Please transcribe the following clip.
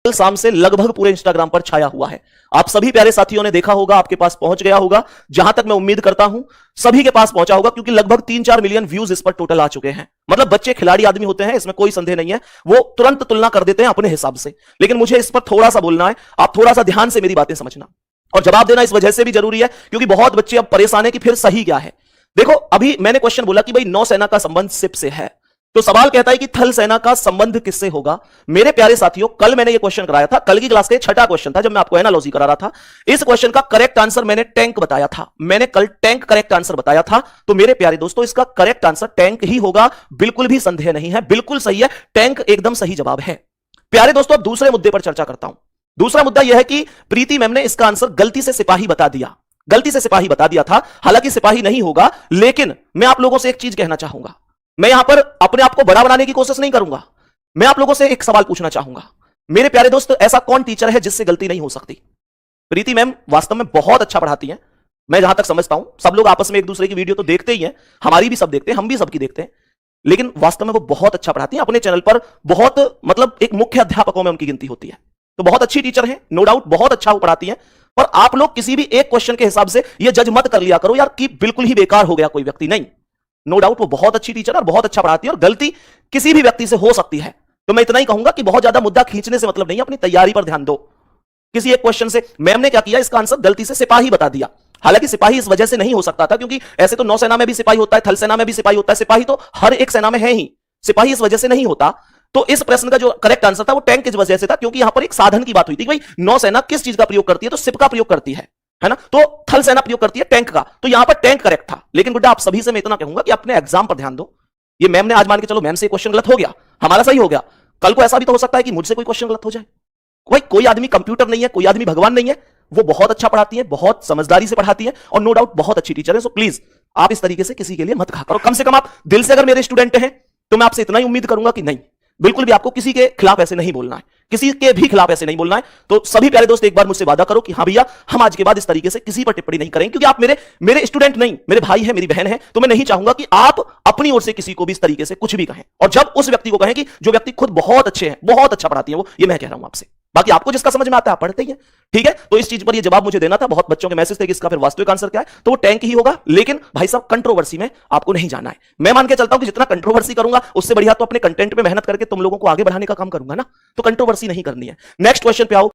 कल शाम से लगभग पूरे इंस्टाग्राम पर छाया हुआ है। आप सभी प्यारे साथियों ने देखा होगा, आपके पास पहुंच गया होगा। जहां तक मैं उम्मीद करता हूं सभी के पास पहुंचा होगा, क्योंकि लगभग 3-4 मिलियन व्यूज इस पर टोटल आ चुके हैं। मतलब बच्चे खिलाड़ी आदमी होते हैं, इसमें कोई संदेह नहीं है। वो तुरंत तुलना कर देते हैं अपने हिसाब से। लेकिन मुझे इस पर थोड़ा सा बोलना है, आप थोड़ा सा ध्यान से मेरी बातें समझना और जवाब देना इस वजह से भी जरूरी है क्योंकि बहुत बच्चे अब परेशान है कि फिर सही क्या है। देखो, अभी मैंने क्वेश्चन बोला कि भाई नौसेना का संबंध शिप से है, तो सवाल कहता है कि थल सेना का संबंध किससे होगा। मेरे प्यारे साथियों, कल मैंने ये क्वेश्चन कराया था, कल की क्लास का छठा क्वेश्चन था जब मैं आपको एनालॉजी करा रहा था। इस क्वेश्चन का करेक्ट आंसर मैंने टैंक बताया था। मैंने कल टैंक करेक्ट आंसर बताया था। तो मेरे प्यारे दोस्तों, इसका करेक्ट आंसर टैंक ही होगा, बिल्कुल भी संदेह नहीं है, बिल्कुल सही है। टैंक एकदम सही जवाब है। प्यारे दोस्तों, अब दूसरे मुद्दे पर चर्चा करता हूं। दूसरा मुद्दा यह है कि प्रीति मैम ने इसका आंसर गलती से सिपाही बता दिया। गलती से सिपाही बता दिया था, हालांकि सिपाही नहीं होगा। लेकिन मैं आप लोगों से एक चीज कहना चाहूंगा, मैं यहां पर अपने आप को बड़ा बनाने की कोशिश नहीं करूंगा। मैं आप लोगों से एक सवाल पूछना चाहूंगा, मेरे प्यारे दोस्त, ऐसा कौन टीचर है जिससे गलती नहीं हो सकती? प्रीति मैम वास्तव में बहुत अच्छा पढ़ाती हैं। मैं जहां तक समझता हूं, सब लोग आपस में एक दूसरे की वीडियो तो देखते ही हैं, हमारी भी सब देखते हैं, हम भी सबकी देखते हैं। लेकिन वास्तव में वो बहुत अच्छा पढ़ाती हैं। अपने चैनल पर बहुत, मतलब एक मुख्य अध्यापकों में उनकी गिनती होती है। तो बहुत अच्छी टीचर हैं, नो डाउट, बहुत अच्छा वो पढ़ाती हैं। और आप लोग किसी भी एक क्वेश्चन के हिसाब से ये जज मत कर लिया करो यार कि बिल्कुल ही बेकार हो गया कोई व्यक्ति। नहीं, नो डाउट वो बहुत अच्छी टीचर और बहुत अच्छा पढ़ाती है और गलती किसी भी व्यक्ति से हो सकती है। तो मैं इतना ही कहूंगा कि बहुत ज्यादा मुद्दा खींचने से मतलब नहीं है, अपनी तैयारी पर ध्यान दो। किसी एक क्वेश्चन से मैम ने क्या किया, इसका आंसर गलती से सिपाही बता दिया। हालांकि सिपाही इस वजह से नहीं हो सकता था क्योंकि ऐसे तो नौसेना में भी सिपाही होता है, थल सेना में भी सिपाही होता है, सिपाही तो हर एक सेना में है ही। सिपाही इस वजह से नहीं होता। तो इस प्रश्न का जो करेक्ट आंसर था वो टैंक की वजह से था, क्योंकि यहां पर एक साधन की बात हुई थी कि भाई नौसेना किस चीज का प्रयोग करती है, तो शिप का प्रयोग करती है ना। तो थल सेना प्रयोग करती है टैंक का, तो यहां पर टैंक करेक्ट था। लेकिन गुड्डा, आप सभी से मैं इतना कहूंगा कि अपने एग्जाम पर ध्यान दो। ये मैम ने आज मान के चलो, मैम से क्वेश्चन गलत हो गया, हमारा सही हो गया, कल को ऐसा भी तो हो सकता है कि मुझसे कोई क्वेश्चन गलत हो जाए। भाई कोई आदमी कंप्यूटर नहीं है, कोई आदमी भगवान नहीं है। वो बहुत अच्छा पढ़ाती है, बहुत समझदारी से पढ़ाती है और नो डाउट बहुत अच्छी टीचर है। सो प्लीज आप इस तरीके से किसी के लिए मत कहा करो। कम से कम आप दिल से अगर मेरे स्टूडेंट हैं तो मैं आपसे इतना ही उम्मीद करूंगा कि नहीं, बिल्कुल भी आपको किसी के खिलाफ ऐसे नहीं बोलना है, किसी के भी खिलाफ ऐसे नहीं बोलना है। तो सभी प्यारे दोस्त एक बार मुझसे वादा करो कि हाँ भैया, हम आज के बाद इस तरीके से किसी पर टिप्पणी नहीं करेंगे, क्योंकि आप मेरे स्टूडेंट नहीं, मेरे भाई है, मेरी बहन है। तो मैं नहीं चाहूंगा कि आप अपनी ओर से किसी को भी इस तरीके से कुछ भी कहें, और जब उस व्यक्ति को कहें कि जो व्यक्ति खुद बहुत अच्छे हैं, बहुत अच्छा पढ़ाती है वो, ये मैं कह रहा हूं आपसे। बाकी आपको जिसका समझ में आता है आप पढ़ते ही है, ठीक है। तो इस चीज पर ये जवाब मुझे देना था। बहुत बच्चों के मैसेज थे कि इसका फिर वास्तविक आंसर क्या है, तो वो टैंक ही होगा। लेकिन भाई साहब, कंट्रोवर्सी में आपको नहीं जाना है। मैं मान के चलता हूं कि जितना कंट्रोवर्सी करूंगा उससे बढ़िया तो अपने कंटेंट में मेहनत करके तुम लोगों को आगे बढ़ाने का काम करूंगा ना। तो कंट्रोवर्सी नहीं करनी है। नेक्स्ट क्वेश्चन पे आओ।